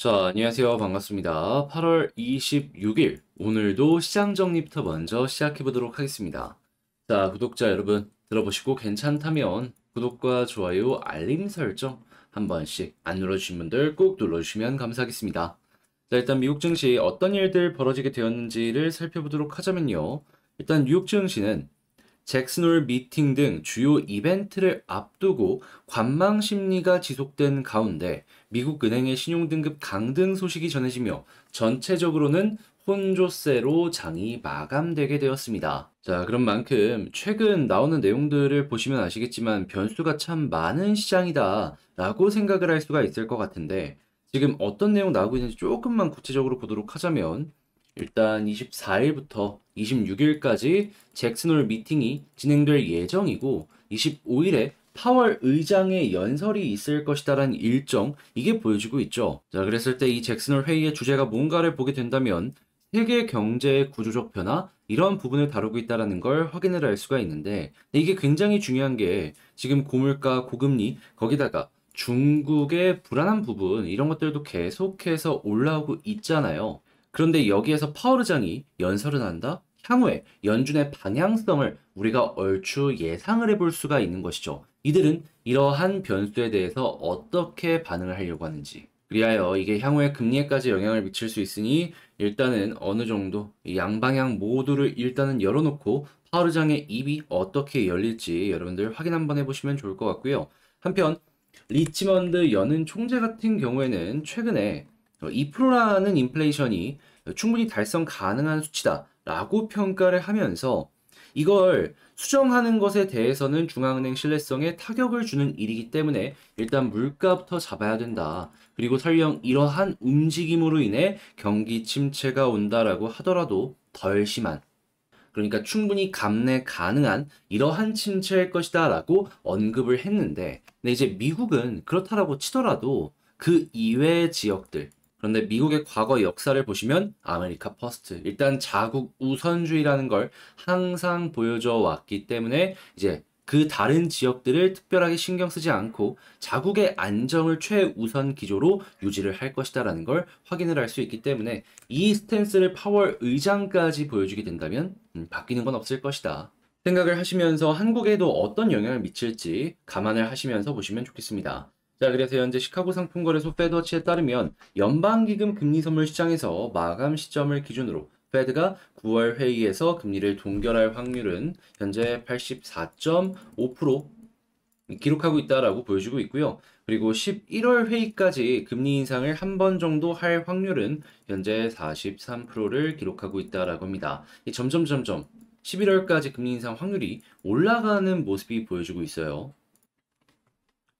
자, 안녕하세요. 반갑습니다. 8월 26일, 오늘도 시장 정리부터 먼저 시작해 보도록 하겠습니다. 자, 구독자 여러분, 들어보시고 괜찮다면 구독과 좋아요, 알림 설정 한 번씩 안 눌러주신 분들 꼭 눌러주시면 감사하겠습니다. 자, 일단 미국 증시 어떤 일들 벌어지게 되었는지를 살펴보도록 하자면요. 일단 뉴욕 증시는 잭슨홀 미팅 등 주요 이벤트를 앞두고 관망 심리가 지속된 가운데 미국 은행의 신용등급 강등 소식이 전해지며 전체적으로는 혼조세로 장이 마감되게 되었습니다. 자, 그런 만큼 최근 나오는 내용들을 보시면 아시겠지만 변수가 참 많은 시장이다 라고 생각을 할 수가 있을 것 같은데 지금 어떤 내용 나오고 있는지 조금만 구체적으로 보도록 하자면 일단 24일부터 26일까지 잭슨홀 미팅이 진행될 예정이고 25일에 파월 의장의 연설이 있을 것이다라는 일정 이게 보여지고 있죠. 자, 그랬을 때 이 잭슨홀 회의의 주제가 뭔가를 보게 된다면 세계 경제의 구조적 변화 이런 부분을 다루고 있다라는 걸 확인을 할 수가 있는데 이게 굉장히 중요한 게 지금 고물가, 고금리 거기다가 중국의 불안한 부분 이런 것들도 계속해서 올라오고 있잖아요. 그런데 여기에서 파월 의장이 연설을 한다? 향후에 연준의 방향성을 우리가 얼추 예상을 해볼 수가 있는 것이죠. 이들은 이러한 변수에 대해서 어떻게 반응을 하려고 하는지. 그리하여 이게 향후에 금리에까지 영향을 미칠 수 있으니 일단은 어느 정도 이 양방향 모두를 일단은 열어놓고 파월 의장의 입이 어떻게 열릴지 여러분들 확인 한번 해보시면 좋을 것 같고요. 한편 리치먼드 연은 총재 같은 경우에는 최근에 2%라는 인플레이션이 충분히 달성 가능한 수치다라고 평가를 하면서 이걸 수정하는 것에 대해서는 중앙은행 신뢰성에 타격을 주는 일이기 때문에 일단 물가부터 잡아야 된다. 그리고 설령 이러한 움직임으로 인해 경기 침체가 온다라고 하더라도 덜 심한 그러니까 충분히 감내 가능한 이러한 침체일 것이다라고 언급을 했는데 근데 이제 미국은 그렇다라고 치더라도 그 이외의 지역들 그런데 미국의 과거 역사를 보시면 아메리카 퍼스트 일단 자국 우선주의라는 걸 항상 보여줘 왔기 때문에 이제 그 다른 지역들을 특별하게 신경 쓰지 않고 자국의 안정을 최우선 기조로 유지를 할 것이다라는 걸 확인을 할 수 있기 때문에 이 스탠스를 파월 의장까지 보여주게 된다면 바뀌는 건 없을 것이다. 생각을 하시면서 한국에도 어떤 영향을 미칠지 감안을 하시면서 보시면 좋겠습니다. 자, 그래서 현재 시카고 상품거래소 페드워치에 따르면 연방기금 금리선물 시장에서 마감 시점을 기준으로 페드가 9월 회의에서 금리를 동결할 확률은 현재 84.5% 기록하고 있다라고 보여지고 있고요. 그리고 11월 회의까지 금리 인상을 한 번 정도 할 확률은 현재 43%를 기록하고 있다라고 합니다. 점점 11월까지 금리 인상 확률이 올라가는 모습이 보여지고 있어요.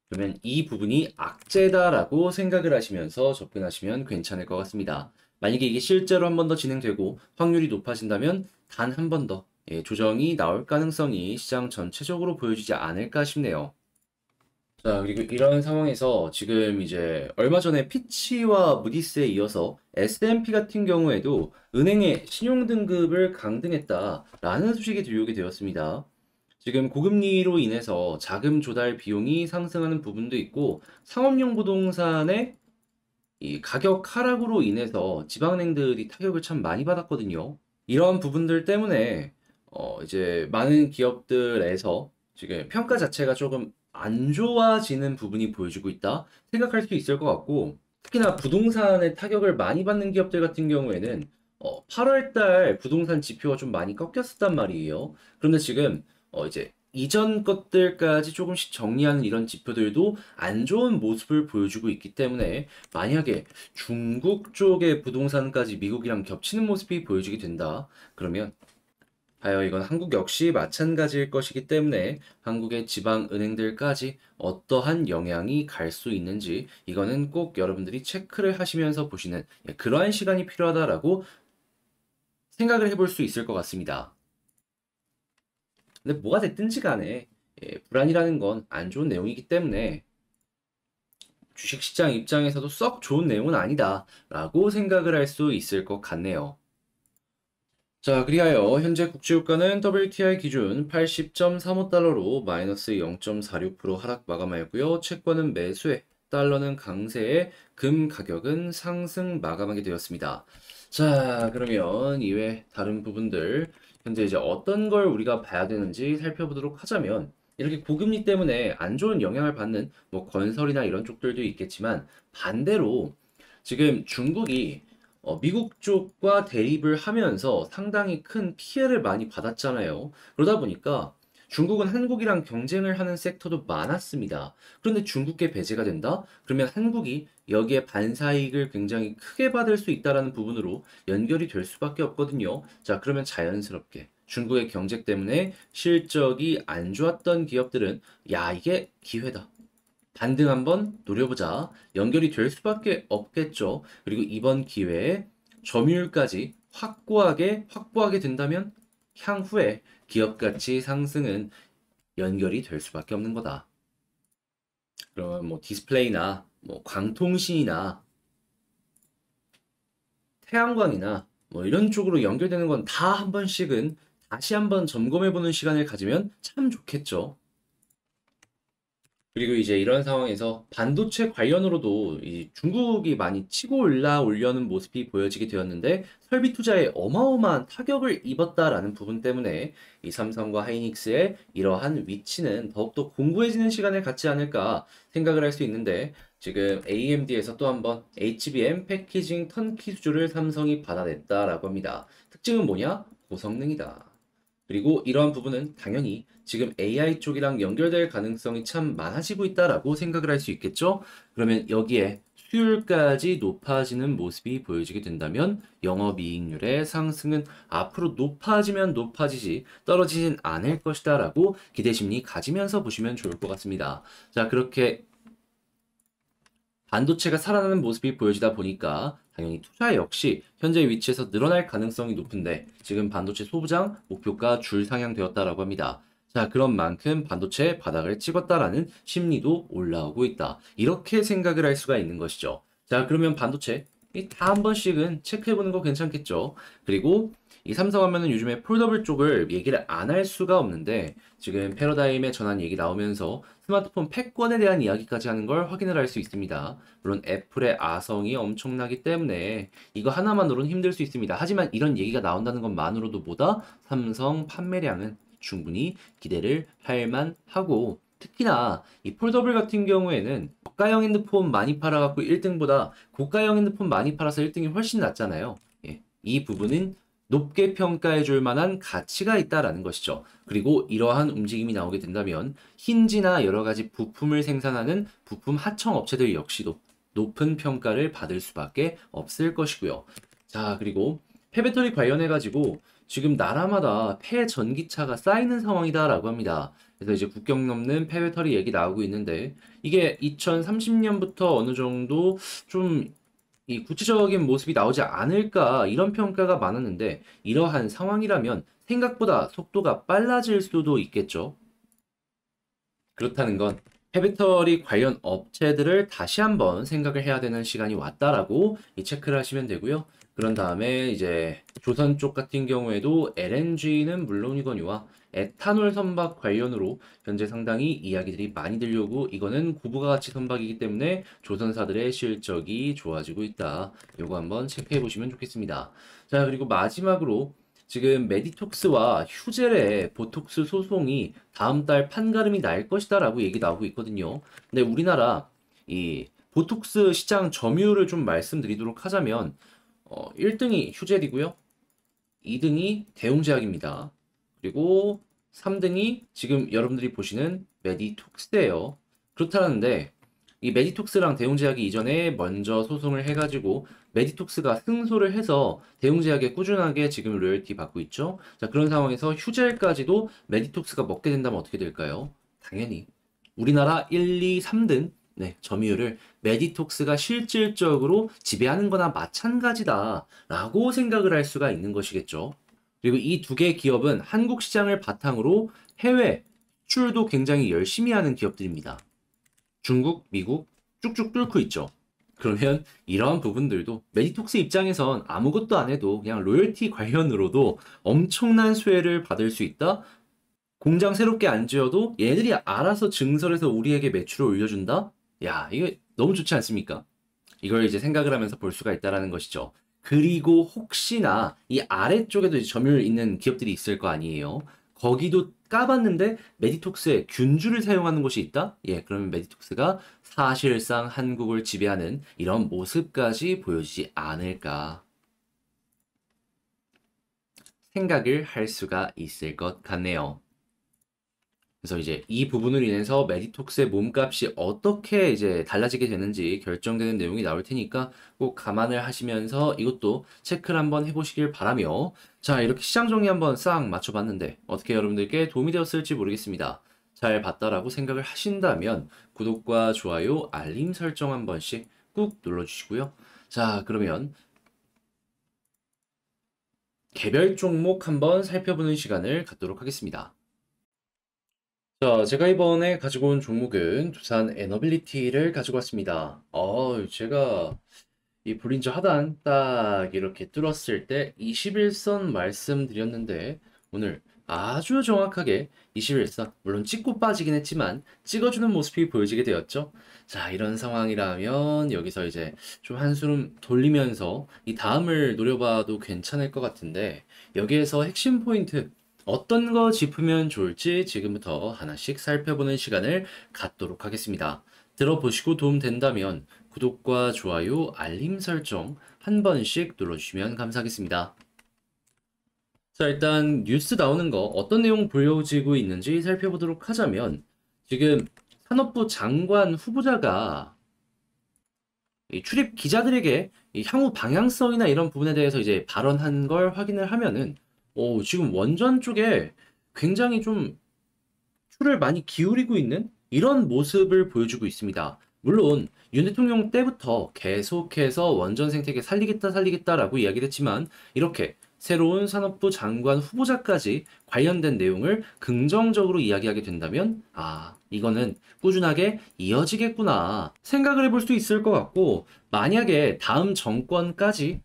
그러면 이 부분이 악재다라고 생각을 하시면서 접근하시면 괜찮을 것 같습니다. 만약에 이게 실제로 한 번 더 진행되고 확률이 높아진다면 단 한 번 더 조정이 나올 가능성이 시장 전체적으로 보여지지 않을까 싶네요. 자, 그리고 이런 상황에서 지금 이제 얼마 전에 피치와 무디스에 이어서 S&P 같은 경우에도 은행의 신용등급을 강등했다라는 소식이 들려오게 되었습니다. 지금 고금리로 인해서 자금 조달 비용이 상승하는 부분도 있고 상업용 부동산의 이 가격 하락으로 인해서 지방은행들이 타격을 참 많이 받았거든요. 이러한 부분들 때문에 이제 많은 기업들에서 지금 평가 자체가 조금 안 좋아지는 부분이 보여지고 있다 생각할 수 있을 것 같고 특히나 부동산의 타격을 많이 받는 기업들 같은 경우에는 8월 달 부동산 지표가 좀 많이 꺾였었단 말이에요. 그런데 지금 이제 이전 것들까지 조금씩 정리하는 이런 지표들도 안 좋은 모습을 보여주고 있기 때문에 만약에 중국 쪽의 부동산까지 미국이랑 겹치는 모습이 보여지게 된다. 그러면 하여 이건 한국 역시 마찬가지일 것이기 때문에 한국의 지방 은행들까지 어떠한 영향이 갈 수 있는지 이거는 꼭 여러분들이 체크를 하시면서 보시는 그러한 시간이 필요하다라고 생각을 해볼 수 있을 것 같습니다. 근데 뭐가 됐든지 간에 불안이라는 건 안 좋은 내용이기 때문에 주식시장 입장에서도 썩 좋은 내용은 아니다라고 생각을 할 수 있을 것 같네요. 자, 그리하여 현재 국제유가는 WTI 기준 80.35달러로 마이너스 0.46% 하락 마감하였고요. 채권은 매수에 달러는 강세에 금 가격은 상승 마감하게 되었습니다. 자, 그러면 이외 다른 부분들 현재 이제 어떤 걸 우리가 봐야 되는지 살펴보도록 하자면 이렇게 고금리 때문에 안 좋은 영향을 받는 뭐 건설이나 이런 쪽들도 있겠지만 반대로 지금 중국이 미국 쪽과 대립을 하면서 상당히 큰 피해를 많이 받았잖아요. 그러다 보니까 중국은 한국이랑 경쟁을 하는 섹터도 많았습니다. 그런데 중국계 배제가 된다? 그러면 한국이 여기에 반사이익을 굉장히 크게 받을 수 있다라는 부분으로 연결이 될 수밖에 없거든요. 자, 그러면 자연스럽게 중국의 경제 때문에 실적이 안 좋았던 기업들은 야, 이게 기회다. 반등 한번 노려보자. 연결이 될 수밖에 없겠죠. 그리고 이번 기회에 점유율까지 확보하게 된다면 향후에 기업 가치 상승은 연결이 될 수밖에 없는 거다. 그러면 뭐 디스플레이나 뭐 광통신이나 태양광이나 뭐 이런 쪽으로 연결되는 건 다 한 번씩은 다시 한번 점검해보는 시간을 가지면 참 좋겠죠. 그리고 이제 이런 상황에서 반도체 관련으로도 이 중국이 많이 치고 올라오려는 모습이 보여지게 되었는데 설비 투자에 어마어마한 타격을 입었다라는 부분 때문에 이 삼성과 하이닉스의 이러한 위치는 더욱더 공고해지는 시간을 갖지 않을까 생각을 할 수 있는데 지금 AMD에서 또 한번 HBM 패키징 턴키 수주를 삼성이 받아냈다라고 합니다. 특징은 뭐냐? 고성능이다. 그리고 이러한 부분은 당연히 지금 AI 쪽이랑 연결될 가능성이 참 많아지고 있다라고 생각을 할 수 있겠죠? 그러면 여기에 수율까지 높아지는 모습이 보여지게 된다면 영업이익률의 상승은 앞으로 높아지면 높아지지 떨어지진 않을 것이다라고 기대심리 가지면서 보시면 좋을 것 같습니다. 자, 그렇게 반도체가 살아나는 모습이 보여지다 보니까 당연히 투자 역시 현재 위치에서 늘어날 가능성이 높은데 지금 반도체 소부장 목표가 줄 상향되었다라고 합니다. 자, 그런 만큼 반도체 바닥을 찍었다라는 심리도 올라오고 있다. 이렇게 생각을 할 수가 있는 것이죠. 자, 그러면 반도체 다 한 번씩은 체크해보는 거 괜찮겠죠. 그리고 이 삼성하면은 요즘에 폴더블 쪽을 얘기를 안 할 수가 없는데 지금 패러다임의 전환 얘기 나오면서 스마트폰 패권에 대한 이야기까지 하는 걸 확인을 할 수 있습니다. 물론 애플의 아성이 엄청나기 때문에 이거 하나만으로는 힘들 수 있습니다. 하지만 이런 얘기가 나온다는 것만으로도 보다 삼성 판매량은 충분히 기대를 할 만하고 특히나 이 폴더블 같은 경우에는 저가형 핸드폰 많이 팔아갖고 1등보다 고가형 핸드폰 많이 팔아서 1등이 훨씬 낫잖아요. 예, 이 부분은 높게 평가해 줄 만한 가치가 있다라는 것이죠. 그리고 이러한 움직임이 나오게 된다면 힌지나 여러 가지 부품을 생산하는 부품 하청 업체들 역시도 높은 평가를 받을 수밖에 없을 것이고요. 자, 그리고 폐배터리 관련해 가지고 지금 나라마다 폐전기차가 쌓이는 상황이다라고 합니다. 그래서 이제 국경 넘는 폐배터리 얘기 나오고 있는데 이게 2030년부터 어느 정도 좀 이 구체적인 모습이 나오지 않을까 이런 평가가 많았는데 이러한 상황이라면 생각보다 속도가 빨라질 수도 있겠죠. 그렇다는 건 폐배터리 관련 업체들을 다시 한번 생각을 해야 되는 시간이 왔다라고 이 체크를 하시면 되고요. 그런 다음에 이제 조선 쪽 같은 경우에도 LNG는 물론이거니와 에탄올 선박 관련으로 현재 상당히 이야기들이 많이 들려오고 이거는 고부가가치 선박이기 때문에 조선사들의 실적이 좋아지고 있다. 요거 한번 체크해 보시면 좋겠습니다. 자, 그리고 마지막으로 지금 메디톡스와 휴젤의 보톡스 소송이 다음 달 판가름이 날 것이다라고 얘기 나오고 있거든요. 근데 우리나라 이 보톡스 시장 점유율을 좀 말씀드리도록 하자면 1등이 휴젤이고요. 2등이 대웅제약입니다. 그리고 3등이 지금 여러분들이 보시는 메디톡스예요. 그렇다는데 이 메디톡스랑 대웅제약이 이전에 먼저 소송을 해가지고 메디톡스가 승소를 해서 대웅제약에 꾸준하게 지금 로열티 받고 있죠. 자, 그런 상황에서 휴젤까지도 메디톡스가 먹게 된다면 어떻게 될까요? 당연히 우리나라 1, 2, 3등 네, 점유율을 메디톡스가 실질적으로 지배하는 거나 마찬가지다라고 생각을 할 수가 있는 것이겠죠. 그리고 이 두 개의 기업은 한국 시장을 바탕으로 해외 수출도 굉장히 열심히 하는 기업들입니다. 중국, 미국 쭉쭉 뚫고 있죠. 그러면 이러한 부분들도 메디톡스 입장에선 아무것도 안 해도 그냥 로열티 관련으로도 엄청난 수혜를 받을 수 있다. 공장 새롭게 안 지어도 얘네들이 알아서 증설해서 우리에게 매출을 올려준다? 야, 이거 너무 좋지 않습니까? 이걸 이제 생각을 하면서 볼 수가 있다라는 것이죠. 그리고 혹시나 이 아래쪽에도 이제 점유율 있는 기업들이 있을 거 아니에요. 거기도 까봤는데 메디톡스에 균주를 사용하는 곳이 있다? 예, 그러면 메디톡스가 사실상 한국을 지배하는 이런 모습까지 보여지지 않을까 생각을 할 수가 있을 것 같네요. 그래서 이제 이 부분으로 인해서 메디톡스의 몸값이 어떻게 이제 달라지게 되는지 결정되는 내용이 나올 테니까 꼭 감안을 하시면서 이것도 체크를 한번 해보시길 바라며, 자, 이렇게 시장 정리 한번 싹 맞춰봤는데 어떻게 여러분들께 도움이 되었을지 모르겠습니다. 잘 봤다라고 생각을 하신다면 구독과 좋아요, 알림 설정 한 번씩 꾹 눌러주시고요. 자, 그러면 개별 종목 한번 살펴보는 시간을 갖도록 하겠습니다. 자, 제가 이번에 가지고 온 종목은 두산 에너빌리티를 가지고 왔습니다. 제가 이 볼린저 하단 딱 이렇게 뚫었을 때 21선 말씀드렸는데 오늘 아주 정확하게 21선, 물론 찍고 빠지긴 했지만 찍어주는 모습이 보여지게 되었죠. 자, 이런 상황이라면 여기서 이제 좀 한숨 돌리면서 이 다음을 노려봐도 괜찮을 것 같은데, 여기에서 핵심 포인트 어떤 거 짚으면 좋을지 지금부터 하나씩 살펴보는 시간을 갖도록 하겠습니다. 들어보시고 도움 된다면 구독과 좋아요, 알림 설정 한 번씩 눌러주시면 감사하겠습니다. 자, 일단 뉴스 나오는 거 어떤 내용 보여지고 있는지 살펴보도록 하자면, 지금 산업부 장관 후보자가 이 출입 기자들에게 이 향후 방향성이나 이런 부분에 대해서 이제 발언한 걸 확인을 하면은, 지금 원전 쪽에 굉장히 좀 추를 많이 기울이고 있는 이런 모습을 보여주고 있습니다. 물론 윤 대통령 때부터 계속해서 원전 생태계 살리겠다 살리겠다라고 이야기를 했지만, 이렇게 새로운 산업부 장관 후보자까지 관련된 내용을 긍정적으로 이야기하게 된다면, 이거는 꾸준하게 이어지겠구나 생각을 해볼 수 있을 것 같고, 만약에 다음 정권까지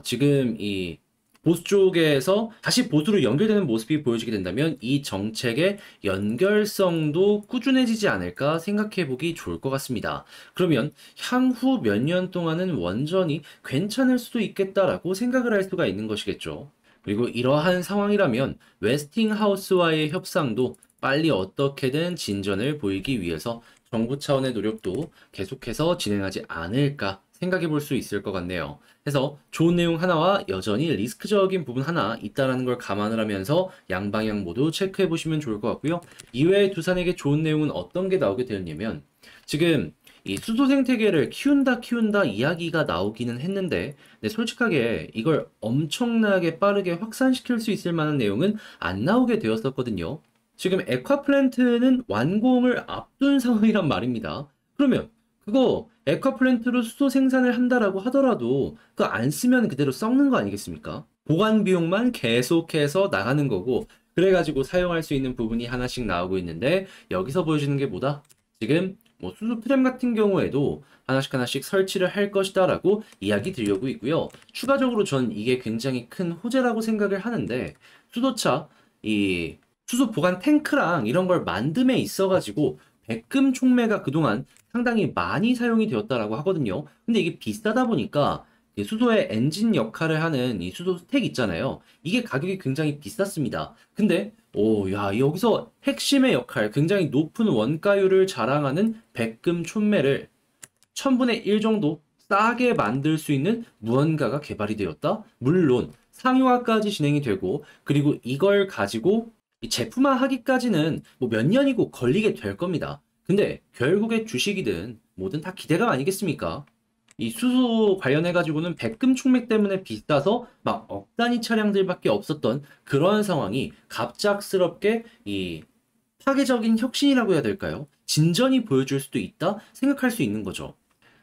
지금 이 보수 쪽에서 다시 보수로 연결되는 모습이 보여지게 된다면 이 정책의 연결성도 꾸준해지지 않을까 생각해 보기 좋을 것 같습니다. 그러면 향후 몇 년 동안은 원전이 괜찮을 수도 있겠다라고 생각을 할 수가 있는 것이겠죠. 그리고 이러한 상황이라면 웨스팅하우스와의 협상도 빨리 어떻게든 진전을 보이기 위해서 정부 차원의 노력도 계속해서 진행하지 않을까 생각해 볼 수 있을 것 같네요. 그래서 좋은 내용 하나와 여전히 리스크적인 부분 하나 있다라는 걸 감안을 하면서 양방향 모두 체크해 보시면 좋을 것 같고요. 이외에 두산에게 좋은 내용은 어떤 게 나오게 되었냐면, 지금 이 수소 생태계를 키운다 이야기가 나오기는 했는데, 근데 솔직하게 이걸 엄청나게 빠르게 확산시킬 수 있을 만한 내용은 안 나오게 되었었거든요. 지금 에콰플랜트는 완공을 앞둔 상황이란 말입니다. 그러면 그거 에콰플랜트로 수소 생산을 한다라고 하더라도 그거 안 쓰면 그대로 썩는 거 아니겠습니까? 보관 비용만 계속해서 나가는 거고, 그래가지고 사용할 수 있는 부분이 하나씩 나오고 있는데, 여기서 보여주는 게 뭐다? 지금 뭐 수소 트램 같은 경우에도 하나씩 설치를 할 것이다라고 이야기 드리려고 있고요. 추가적으로 전 이게 굉장히 큰 호재라고 생각을 하는데, 수소차 이 수소 보관 탱크랑 이런 걸 만듦에 있어가지고 백금 촉매가 그동안 상당히 많이 사용이 되었다라고 하거든요. 근데 이게 비싸다 보니까 이 수소의 엔진 역할을 하는 이 수소 스택 있잖아요. 이게 가격이 굉장히 비쌌습니다. 근데 여기서 핵심의 역할, 굉장히 높은 원가율을 자랑하는 백금 촉매를 1000분의 1 정도 싸게 만들 수 있는 무언가가 개발이 되었다? 물론 상용화까지 진행이 되고, 그리고 이걸 가지고 이 제품화 하기까지는 뭐 몇 년이고 걸리게 될 겁니다. 근데 결국에 주식이든 뭐든 다 기대감 아니겠습니까? 이 수소 관련해 가지고는 백금 촉맥 때문에 비싸서 막 억 단위 차량들밖에 없었던 그러한 상황이 갑작스럽게 이 파괴적인 혁신이라고 해야 될까요? 진전이 보여줄 수도 있다 생각할 수 있는 거죠.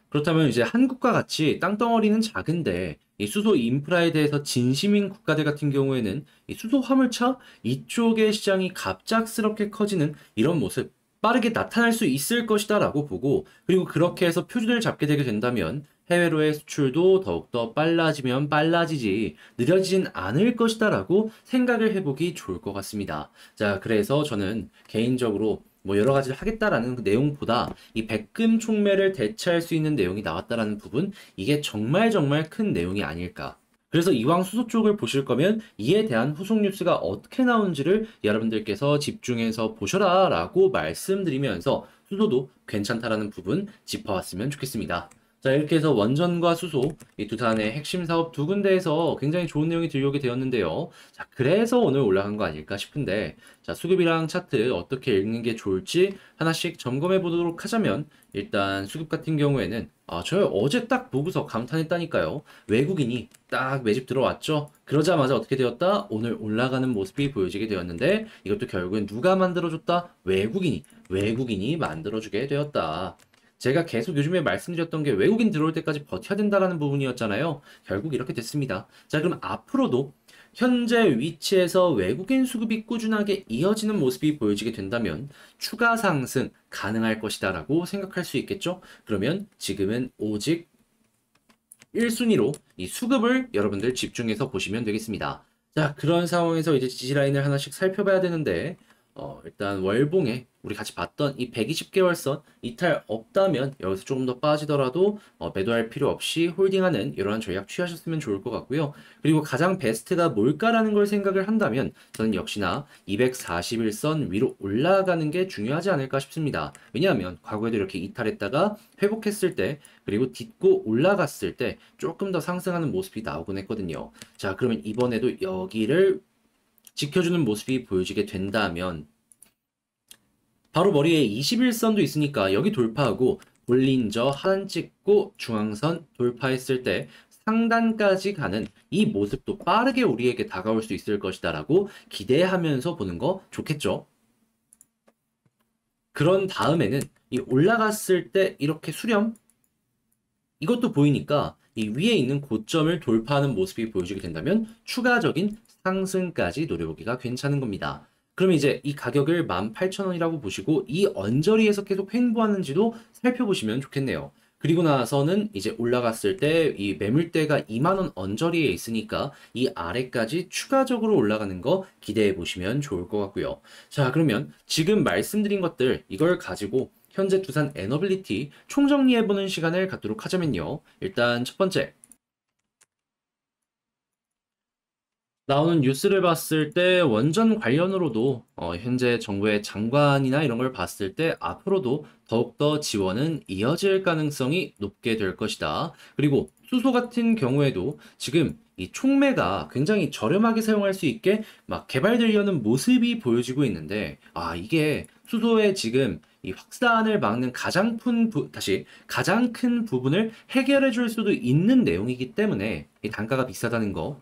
그렇다면 이제 한국과 같이 땅덩어리는 작은데 이 수소 인프라에 대해서 진심인 국가들 같은 경우에는 이 수소 화물차 이쪽의 시장이 갑작스럽게 커지는 이런 모습 빠르게 나타날 수 있을 것이다라고 보고, 그리고 그렇게 해서 표준을 잡게 되게 된다면 해외로의 수출도 더욱더 빨라지면 빨라지지 느려지진 않을 것이다라고 생각을 해보기 좋을 것 같습니다. 자, 그래서 저는 개인적으로 뭐 여러 가지를 하겠다라는 그 내용보다 이 백금 촉매를 대체할 수 있는 내용이 나왔다라는 부분, 이게 정말 정말 큰 내용이 아닐까. 그래서 이왕 수소 쪽을 보실 거면 이에 대한 후속 뉴스가 어떻게 나오는지를 여러분들께서 집중해서 보셔라 라고 말씀드리면서 수소도 괜찮다라는 부분 짚어왔으면 좋겠습니다. 자, 이렇게 해서 원전과 수소, 이 두산의 핵심 사업 두 군데에서 굉장히 좋은 내용이 들려오게 되었는데요. 자, 그래서 오늘 올라간 거 아닐까 싶은데, 자, 수급이랑 차트 어떻게 읽는 게 좋을지 하나씩 점검해 보도록 하자면, 일단 수급 같은 경우에는, 저 어제 딱 보고서 감탄했다니까요. 외국인이 딱 매집 들어왔죠. 그러자마자 어떻게 되었다? 오늘 올라가는 모습이 보여지게 되었는데, 이것도 결국엔 누가 만들어줬다? 외국인이 만들어주게 되었다. 제가 계속 요즘에 말씀드렸던 게 외국인 들어올 때까지 버텨야 된다라는 부분이었잖아요. 결국 이렇게 됐습니다. 자, 그럼 앞으로도 현재 위치에서 외국인 수급이 꾸준하게 이어지는 모습이 보여지게 된다면 추가 상승 가능할 것이다라고 생각할 수 있겠죠? 그러면 지금은 오직 1순위로 이 수급을 여러분들 집중해서 보시면 되겠습니다. 자, 그런 상황에서 이제 지지라인을 하나씩 살펴봐야 되는데, 일단 월봉에 우리 같이 봤던 이 120개월 선 이탈 없다면 여기서 조금 더 빠지더라도 매도할 필요 없이 홀딩하는 이러한 전략 취하셨으면 좋을 것 같고요. 그리고 가장 베스트가 뭘까라는 걸 생각을 한다면 저는 역시나 241선 위로 올라가는 게 중요하지 않을까 싶습니다. 왜냐하면 과거에도 이렇게 이탈했다가 회복했을 때 그리고 딛고 올라갔을 때 조금 더 상승하는 모습이 나오곤 했거든요. 자, 그러면 이번에도 여기를 지켜주는 모습이 보여지게 된다면 바로 머리에 21선도 있으니까 여기 돌파하고 볼린저 하단 찍고 중앙선 돌파했을 때 상단까지 가는 이 모습도 빠르게 우리에게 다가올 수 있을 것이다 라고 기대하면서 보는 거 좋겠죠. 그런 다음에는 이 올라갔을 때 이렇게 수렴 이것도 보이니까 이 위에 있는 고점을 돌파하는 모습이 보여지게 된다면 추가적인 상승까지 노려보기가 괜찮은 겁니다. 그럼 이제 이 가격을 18,000원이라고 보시고 이 언저리에서 계속 횡보하는지도 살펴보시면 좋겠네요. 그리고 나서는 이제 올라갔을 때 이 매물대가 2만원 언저리에 있으니까 이 아래까지 추가적으로 올라가는 거 기대해 보시면 좋을 것 같고요. 자, 그러면 지금 말씀드린 것들 이걸 가지고 현재 두산 에너빌리티 총정리해보는 시간을 갖도록 하자면요. 일단 첫 번째, 나오는 뉴스를 봤을 때 원전 관련으로도 현재 정부의 장관이나 이런 걸 봤을 때 앞으로도 더욱더 지원은 이어질 가능성이 높게 될 것이다. 그리고 수소 같은 경우에도 지금 이 촉매가 굉장히 저렴하게 사용할 수 있게 막 개발되려는 모습이 보여지고 있는데 이게 수소의 지금 이 확산을 막는 가장 큰 부분을 해결해 줄 수도 있는 내용이기 때문에 이 단가가 비싸다는 거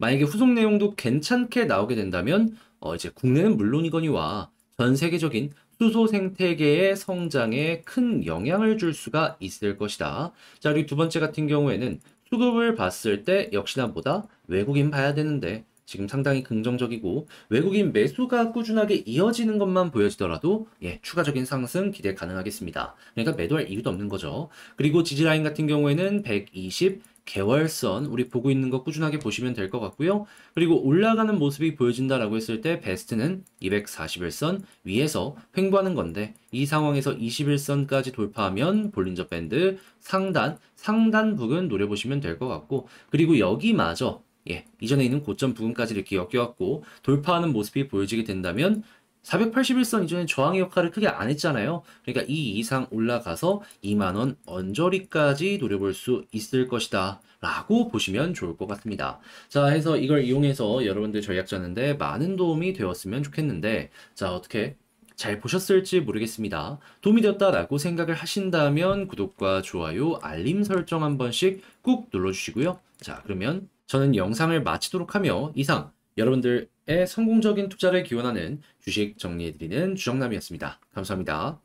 만약에 후속 내용도 괜찮게 나오게 된다면 이제 국내는 물론이거니와 전 세계적인 수소 생태계의 성장에 큰 영향을 줄 수가 있을 것이다. 자, 그리고 두 번째 같은 경우에는 수급을 봤을 때 역시나 보다 외국인 봐야 되는데 지금 상당히 긍정적이고 외국인 매수가 꾸준하게 이어지는 것만 보여지더라도 추가적인 상승 기대 가능하겠습니다. 그러니까 매도할 이유도 없는 거죠. 그리고 지지라인 같은 경우에는 120 개월선 우리 보고 있는 거 꾸준하게 보시면 될 것 같고요. 그리고 올라가는 모습이 보여진다라고 했을 때 베스트는 241선 위에서 횡보하는 건데 이 상황에서 21선까지 돌파하면 볼린저 밴드 상단 부근 노려보시면 될 것 같고 그리고 여기마저 이전에 있는 고점 부근까지 이렇게 엮여갖고 돌파하는 모습이 보여지게 된다면 481선 이전에 저항의 역할을 크게 안 했잖아요. 그러니까 이 이상 올라가서 2만원 언저리까지 노려볼 수 있을 것이다 라고 보시면 좋을 것 같습니다. 자, 해서 이걸 이용해서 여러분들 전략 짜는데 많은 도움이 되었으면 좋겠는데 자, 어떻게 잘 보셨을지 모르겠습니다. 도움이 되었다라고 생각을 하신다면 구독과 좋아요, 알림 설정 한 번씩 꾹 눌러주시고요. 자, 그러면 저는 영상을 마치도록 하며 이상 여러분들의 성공적인 투자를 기원하는 주식 정리해드리는 주정남이었습니다. 감사합니다.